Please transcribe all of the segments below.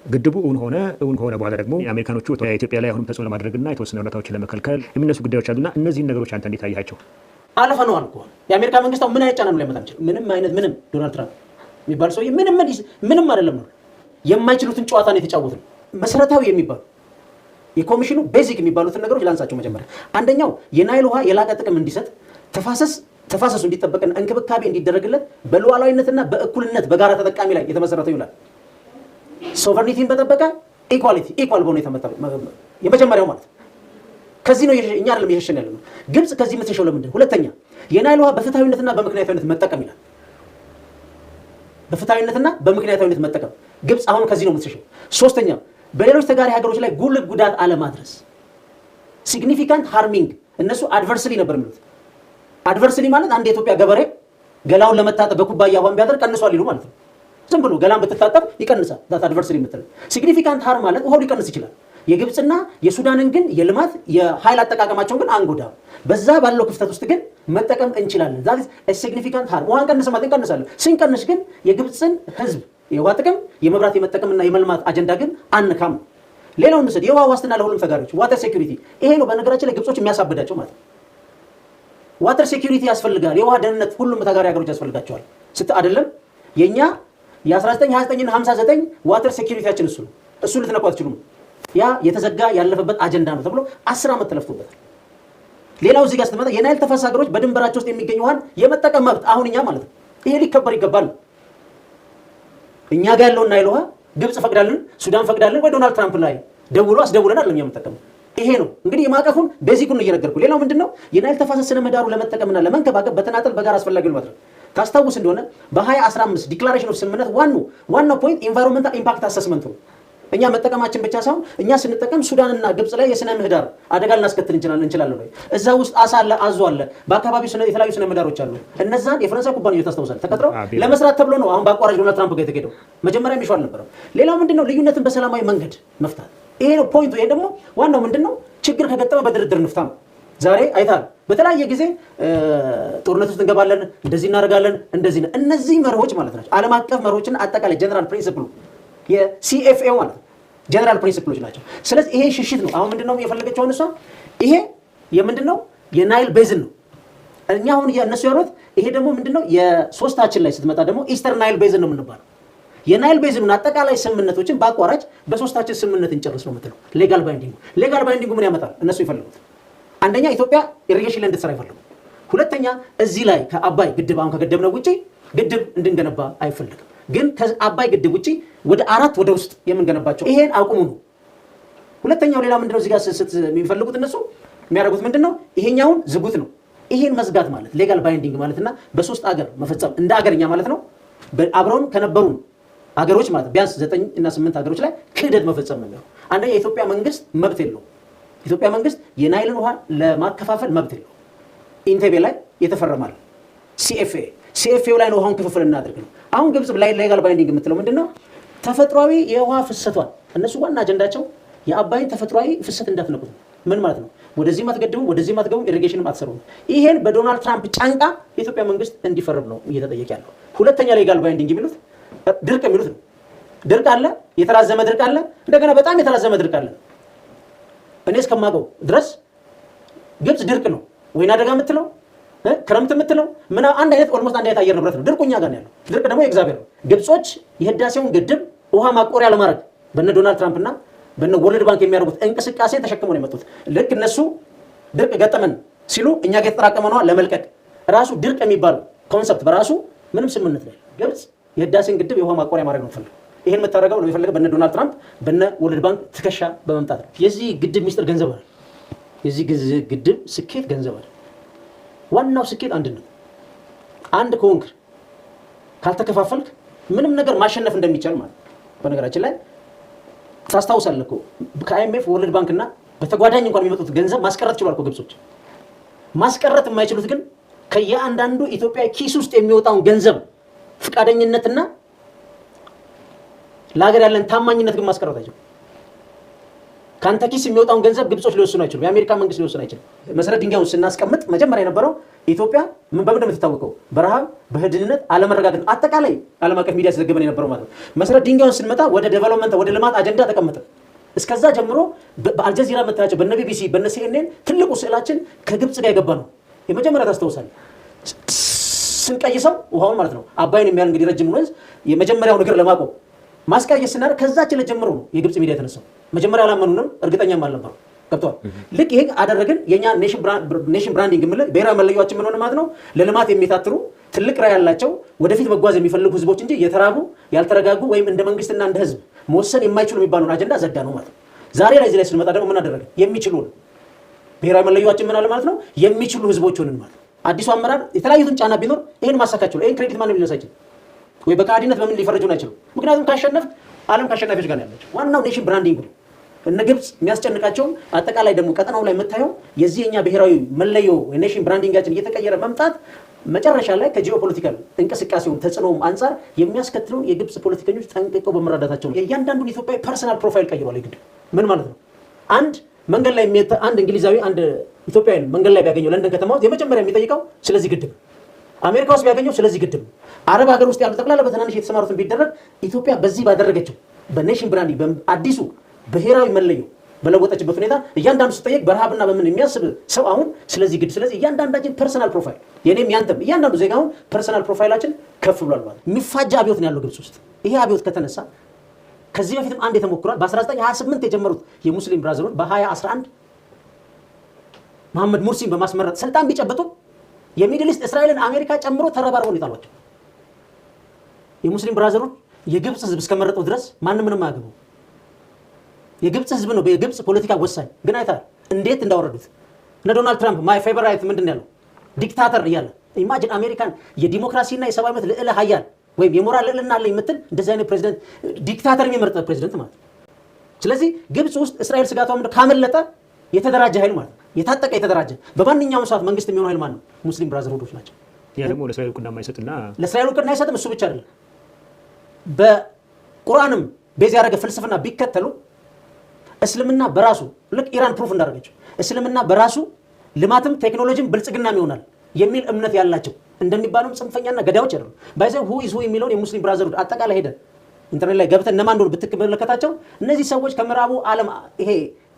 ግድቡ እውን ሆነ በኋላ ደግሞ የአሜሪካኖቹ ኢትዮጵያ ላይ አሁንም ተጽዕኖ ለማድረግና የተወሰኑ እርዳታዎችን ለመከልከል የሚነሱ ጉዳዮች አሉና እነዚህን ነገሮች አንተ እንዴት አያቸው? አለፈነዋል እኮ የአሜሪካ መንግስት ምን አይነት ጫና ነው ሊያመጣ ይችላል? ምንም ዶናልድ ትራምፕ የሚባል ሰውዬ ምንም አይደለም ነው የማይችሉትን ጨዋታ ነው የተጫወቱት። መሰረታዊ የሚባሉ የኮሚሽኑ ቤዚክ የሚባሉትን ነገሮች ላንሳቸው። መጀመሪያ አንደኛው የናይል ውሃ የላቀ ጥቅም እንዲሰጥ ተፋሰሱ እንዲጠበቅና እንክብካቤ እንዲደረግለት በሉዓላዊነትና በእኩልነት በጋራ ተጠቃሚ ላይ የተመሰረተ ይላል። ሶቨርኒቲን በጠበቀ ኢኳል በሆነ የመጀመሪያው ማለት ከዚህ ነው እኛ አይደለም የሸሸን ያለነው። ግብጽ ከዚህ የምትሸሸው ለምንድን? ሁለተኛ የናይል ውሃ በፍትሃዊነትና በምክንያታዊነት መጠቀም ይላል። በፍትሃዊነትና በምክንያታዊነት መጠቀም ግብጽ አሁን ከዚህ ነው የምትሸሸው። ሶስተኛ በሌሎች ተጋሪ ሀገሮች ላይ ጉልህ ጉዳት አለማድረስ ሲግኒፊካንት ሃርሚንግ እነሱ አድቨርስሊ ነበር የሚሉት። አድቨርስሊ ማለት አንድ የኢትዮጵያ ገበሬ ገላውን ለመታጠብ በኩባያ ውሃ ቢያደርግ ቀንሷል ይሉ ማለት ነው። ዝም ብሎ ገላን ብትታጠብ ይቀንሳል። ዳት አድቨርስሊ የምትለው ሲግኒፊካንት ሃርም ማለት ውሃው ሊቀንስ ይችላል። የግብጽና የሱዳንን ግን የልማት የኃይል አጠቃቀማቸውን ግን አንጎዳም። በዛ ባለው ክፍተት ውስጥ ግን መጠቀም እንችላለን። ዛት ኢዝ ሲግኒፊካንት ሃርም። ውሃን ቀንስ ማለት እንቀንሳለን። ሲንቀንስ ግን የግብጽን ህዝብ የውሃ ጥቅም የመብራት የመጠቀምና የመልማት አጀንዳ ግን አንካም። ሌላው እንሰድ የውሃ ዋስትና ለሁሉም ተጋሪዎች ዋተር ሴኩሪቲ። ይሄ ነው በነገራችን ላይ ግብጾች የሚያሳብዳቸው ማለት ነው። ዋተር ሴኩሪቲ ያስፈልጋል። የውሃ ደህንነት ሁሉም ተጋሪ ሀገሮች ያስፈልጋቸዋል። አይደለም የኛ የ1929 እና 59 ዋተር ሴኩሪቲያችን እሱ ልትነኩ አትችሉም። ያ የተዘጋ ያለፈበት አጀንዳ ነው ተብሎ 10 ዓመት ተለፍቶበታል። ሌላው እዚህ ጋር ስትመጣ የናይል ተፋሰስ ሀገሮች በድንበራቸው ውስጥ የሚገኙ ውሃን የመጠቀም መብት አሁን እኛ ማለት ነው ይሄ ሊከበር ይገባል። እኛ ጋር ያለውን ናይል ውሃ ግብጽ ፈቅዳልን፣ ሱዳን ፈቅዳልን፣ ወይ ዶናልድ ትራምፕ ላይ አስደውለን አይደለም የምንጠቀመው። ይሄ ነው እንግዲህ የማቀፉን ቤዚኩን እየነገርኩ። ሌላው ምንድነው የናይል ተፋሰስ ስነ ምህዳሩ ለመጠቀምና ለመንከባከብ በተናጠል በጋራ አስፈላጊ ነው ማለት ነው። ታስታውስ እንደሆነ በ2015 ዲክላሬሽን ኦፍ ስምምነት ዋናው ፖይንት ኢንቫይሮንመንታል ኢምፓክት አሰስመንት ነው። እኛ መጠቀማችን ብቻ ሳይሆን እኛ ስንጠቀም ሱዳንና ግብጽ ላይ የስነ ምህዳር አደጋ ልናስከትል እንችላለን ወይ? እዛ ውስጥ አሳ አለ፣ አዞ አለ፣ በአካባቢው የተለያዩ ስነ ምህዳሮች አሉ። እነዛን የፈረንሳይ ኩባንያዎች ታስታውሳለህ ተቀጥረው ለመስራት ተብሎ ነው አሁን በአቋራጭ ዶናልድ ትራምፕ ጋር የተሄደው። መጀመሪያ የሚሻው አልነበረም። ሌላው ምንድነው ልዩነትን በሰላማዊ መንገድ መፍታት። ይሄ ነው ፖይንቱ። ይሄ ደግሞ ዋናው ምንድነው ችግር ከገጠመ በድርድር እንፍታ ነው። ዛሬ አይታል በተለያየ ጊዜ ጦርነት ውስጥ እንገባለን፣ እንደዚህ እናደርጋለን፣ እንደዚህ ነው። እነዚህ መርሆች ማለት ናቸው ዓለም አቀፍ መርሆችና አጠቃላይ ጀነራል ፕሪንሲፕሉ የሲኤፍኤ ማለት ጀነራል ፕሪንሲፕሎች ናቸው። ስለዚህ ይሄ ሽሽት ነው። አሁን ምንድነው የፈለገችው እሷ? ይሄ የምንድነው የናይል ቤዝን ነው። እኛ አሁን እነሱ ያሉት ይሄ ደግሞ ምንድነው የሶስታችን ላይ ስትመጣ ደግሞ ኢስተርን ናይል ቤዝን ነው የምንባለው። የናይል ቤዝን አጠቃላይ ስምምነቶችን በአቋራጭ በሶስታችን ስምምነት እንጨርስ ነው የምትለው። ሌጋል ባይንዲንጉ ምን ያመጣል? እነሱ ይፈልጉት አንደኛ ኢትዮጵያ ኢሪጌሽን ላይ እንድትሰራ ይፈልጉ። ሁለተኛ እዚህ ላይ ከአባይ ግድብ አሁን ከገደብነው ውጪ ግድብ እንድንገነባ አይፈልግም። ግን ከአባይ ግድብ ውጪ ወደ 4 ወደ ውስጥ የምንገነባቸው ይሄን አቁሙ ነው። ሁለተኛው ሌላ ምንድነው እዚህ ጋር የሚፈልጉት እነሱ የሚያደርጉት ምንድነው ይሄኛውን ዝጉት ነው። ይሄን መዝጋት ማለት ሌጋል ባይንዲንግ ማለትና በሶስት አገር መፈጸም እንደ አገርኛ ማለት ነው። አብረውን ከነበሩ አገሮች ማለት ቢያንስ 9 እና 8 አገሮች ላይ ክህደት መፈጸም ነው። አንደኛ የኢትዮጵያ መንግስት መብት የለውም። ኢትዮጵያ መንግስት የናይልን ውሃ ለማከፋፈል መብት የለውም። ኢንቴቤ ላይ የተፈረማል ሲኤፍኤ ላይ ነው ውሃውን ክፍፍል እናደርግ ነው። አሁን ግብጽ ላይ ሌጋል ባይንዲንግ የምትለው ምንድነው ተፈጥሯዊ የውሃ ፍሰቷን እነሱ ዋና አጀንዳቸው የአባይን ተፈጥሯዊ ፍሰት እንዳትነኩት። ምን ማለት ነው? ወደዚህ ማትገድቡ ወደዚህ ማትገቡ ኢሪጌሽንም አትሰሩ። ይሄን በዶናልድ ትራምፕ ጫንቃ የኢትዮጵያ መንግስት እንዲፈርም ነው እየተጠየቀ ያለው። ሁለተኛ ሌጋል ባይንዲንግ የሚሉት ድርቅ የሚሉት ነው። ድርቅ አለ፣ የተራዘመ ድርቅ አለ፣ እንደገና በጣም የተራዘመ ድርቅ አለ። እኔ እስከማውቀው ድረስ ግብጽ ድርቅ ነው ወይና አደጋ የምትለው ክረምት የምትለው ምን አንድ አይነት ኦልሞስት አንድ አይነት አየር ንብረት ነው። ድርቁኛ ጋር ነው ያለው። ድርቅ ደግሞ የእግዚአብሔር ነው። ግብጾች የህዳሴውን ግድብ ውሃ ማቆሪያ ለማድረግ በነ ዶናልድ ትራምፕ እና በነ ወርልድ ባንክ የሚያደርጉት እንቅስቃሴ ተሸክመው ነው የመጡት። ልክ እነሱ ድርቅ ገጠመን ሲሉ እኛ ጋር የተጠራቀመ ነው ለመልቀቅ ራሱ ድርቅ የሚባለው ኮንሰፕት በራሱ ምንም ስምምነት ላይ ግብጽ የህዳሴን ግድብ የውሃ ማቆሪያ ማድረግ ነው ፈልገው ይሄን መታረጋው ነው የፈለገው በነ ዶናልድ ትራምፕ በነ ወርልድ ባንክ ትከሻ በመምጣት ነው። የዚህ ግድብ ሚስጥር ገንዘብ አይደል? የዚህ ግድብ ስኬት ገንዘብ አይደል? ዋናው ስኬት አንድነት። አንድ ከሆንክ ካልተከፋፈልክ ምንም ነገር ማሸነፍ እንደሚቻል ማለት። በነገራችን ላይ ታስታውሳለህ እኮ ከአይኤምኤፍ ወርልድ ባንክ እና በተጓዳኝ እንኳን የሚመጡት ገንዘብ ማስቀረት ችሏል እኮ ግብጾች። ማስቀረት የማይችሉት ግን ከየአንዳንዱ ኢትዮጵያ ኪስ ውስጥ የሚወጣውን ገንዘብ ፍቃደኝነትና ለሀገር ያለን ታማኝነት ግን ማስቀረት አይችሉም። ካንተ ኪስ የሚወጣውን ገንዘብ ግብጾች ሊወስኑ አይችሉም። የአሜሪካ መንግስት ሊወስኑ አይችልም። መሰረት ድንጋዩን ስናስቀምጥ መጀመሪያ የነበረው ኢትዮጵያ በምን እንደምትታወቀው በረሃብ፣ በድህነት፣ አለመረጋጋት አጠቃላይ ዓለም አቀፍ ሚዲያ ሲዘግበን የነበረው ማለት ነው። መሰረት ድንጋዩን ስንመጣ ወደ ዴቨሎፕመንት ወደ ልማት አጀንዳ ተቀመጠ። እስከዛ ጀምሮ በአልጀዚራ የምታያቸው በነ ቢቢሲ በነ ሲኤንኤን ትልቁ ስዕላችን ከግብጽ ጋር የገባ ነው። የመጀመሪያ ታስታውሳለህ ስንቀይሰው ውሃውን ማለት ነው አባይን የሚያህል እንግዲህ ረጅም ወንዝ የመጀመሪያው ነገር ለማቆም ማስቀየስ ስናደርግ ከዛች ዕለት ጀምሮ ነው የግብጽ ሚዲያ የተነሳው። መጀመሪያ አላመኑንም፣ እርግጠኛም አልነበሩ። ገብቷል። ልክ ይሄ አደረግን። የኛ ኔሽን ብራንዲንግ የምንለው ብሔራዊ መለያችን ምን ሆነ ማለት ነው? ለልማት የሚታትሩ ትልቅ ራዕይ ያላቸው ወደፊት መጓዝ የሚፈልጉ ህዝቦች እንጂ የተራቡ ያልተረጋጉ ወይም እንደ መንግስትና እንደ ህዝብ መወሰን የማይችሉ የሚባለውን አጀንዳ ዘጋ ነው ማለት ነው። ዛሬ ላይ እዚህ ላይ ስንመጣ ደግሞ ምን አደረግን? የሚችሉ ብሔራዊ መለያችን ምን አለ ማለት ነው? የሚችሉ ህዝቦች ሆንን ማለት ነው። አዲሱ አመራር የተለያዩትን ጫና ቢኖር ይሄን ማሳካቸው ይሄን ክሬዲት ማንም ሊነሳ አይችልም ወይ በካዲነት በምን ሊፈረጁን አይችሉም። ምክንያቱም ካሸነፍ ዓለም ካሸናፊዎች ጋር ያለች ዋናው ኔሽን ብራንዲንግ ነው። እነ ግብጽ የሚያስጨንቃቸው አጠቃላይ ደግሞ ቀጠናው ላይ የምታየው የዚህ የኛ ብሔራዊ መለዮ ኔሽን ብራንዲንጋችን እየተቀየረ መምጣት መጨረሻ ላይ ከጂኦፖለቲካል እንቅስቃሴውን ተጽዕኖም አንጻር የሚያስከትለውን የግብጽ ፖለቲከኞች ጠንቅቀው በመረዳታቸው ነው። የእያንዳንዱን ኢትዮጵያዊ ፐርሰናል ፕሮፋይል ቀይሯል። ይግድ ምን ማለት ነው? አንድ መንገድ ላይ አንድ እንግሊዛዊ አንድ ኢትዮጵያዊ መንገድ ላይ ቢያገኘው ለንደን ከተማ ውስጥ የመጀመሪያ የሚጠይቀው ስለዚህ ግድብ፣ አሜሪካ ውስጥ ቢያገኘው ስለዚህ ግድብ፣ አረብ ሀገር ውስጥ ያሉ ጠቅላላ በትናንሽ የተሰማሩትን ቢደረግ ኢትዮጵያ በዚህ ባደረገችው በኔሽን ብራንዲንግ አዲሱ ብሔራዊ መለዮ በለወጠችበት ሁኔታ እያንዳንዱ ሲጠየቅ በረሃብና በምን የሚያስብ ሰው አሁን ስለዚህ ግድ ስለዚህ እያንዳንዳችን ፐርሰናል ፕሮፋይል የኔም ያንተም እያንዳንዱ ዜጋ አሁን ፐርሰናል ፕሮፋይላችን ከፍ ብሏል ማለት የሚፋጃ አብዮት ነው ያለው ግብጽ ውስጥ። ይሄ አብዮት ከተነሳ ከዚህ በፊትም አንድ የተሞክሯል። በ1928 የጀመሩት የሙስሊም ብራዘሮች በ2011 መሐመድ ሙርሲን በማስመረጥ ስልጣን ቢጨበጡ የሚድል ኢስት እስራኤልን አሜሪካ ጨምሮ ተረባርበው ነው የጣሏቸው። የሙስሊም ብራዘሮች የግብጽ ህዝብ እስከመረጠው ድረስ ማንም ምንም አያገባው። የግብጽ ህዝብ ነው በግብጽ ፖለቲካ ወሳኝ። ግን አይታል እንዴት እንዳወረዱት እነ ዶናልድ ትራምፕ ማይ ፌቨራይት ምንድን ያለው ዲክታተር እያለ ኢማጂን አሜሪካን የዲሞክራሲና የሰብአዊ መብት ልዕለ ኃያል ወይም የሞራል ልዕልና አለ የምትል እንደዚህ አይነት ፕሬዚደንት ዲክታተር የሚመርጥ ፕሬዚደንት ማለት ነው። ስለዚህ ግብጽ ውስጥ እስራኤል ስጋቷ ምንድን ካመለጠ የተደራጀ ኃይል ማለት ነው። የታጠቀ የተደራጀ በማንኛውም ሰዓት መንግስት የሚሆነው ኃይል ማለት ነው ሙስሊም ብራዘርሁዶች ናቸው። ያ ደግሞ ለእስራኤል እውቅና የማይሰጥና ለእስራኤል እውቅና አይሰጥም። እሱ ብቻ አይደለም በቁርአንም ቤዝ ያደረገ ፍልስፍና ቢከተሉ እስልምና በራሱ ልክ ኢራን ፕሩፍ እንዳደረገችው እስልምና በራሱ ልማትም ቴክኖሎጂም ብልጽግናም ይሆናል የሚል እምነት ያላቸው እንደሚባለው ጽንፈኛና ገዳዮች አይደሉም። ባይዘው ሁ ኢዝ ሁ የሚለውን የሙስሊም ብራዘርሁድ አጠቃላይ ሄደ ኢንተርኔት ላይ ገብተን እነማን እንደሆኑ ብትመለከታቸው እነዚህ ሰዎች ከምዕራቡ ዓለም ይሄ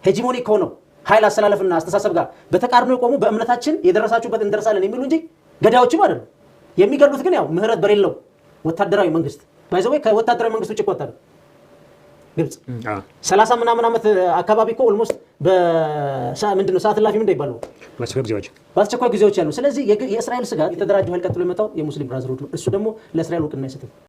ሄጂሞኒክ ሆነው ኃይል አስተላለፍና አስተሳሰብ ጋር በተቃርኖ የቆሙ በእምነታችን የደረሳችሁበት እንደርሳለን የሚሉ እንጂ ገዳዮችም አይደሉም። የሚገድሉት ግን ያው ምህረት በሌለው ወታደራዊ መንግስት ባይዘው ከወታደራዊ መንግስት ውጭ ቆጣ ግብጽ 30 ምናምን ዓመት አካባቢ እኮ ኦልሞስት ምንድነው ሰዓት እላፊ ምንድነው ይባላል በአስቸኳይ ጊዜዎች ያሉ። ስለዚህ የእስራኤል ስጋት የተደራጀው ኃይል ቀጥሎ የመጣው የሙስሊም ብራዘርሁድ ነው። እሱ ደግሞ ለእስራኤል እውቅና አይሰጥም።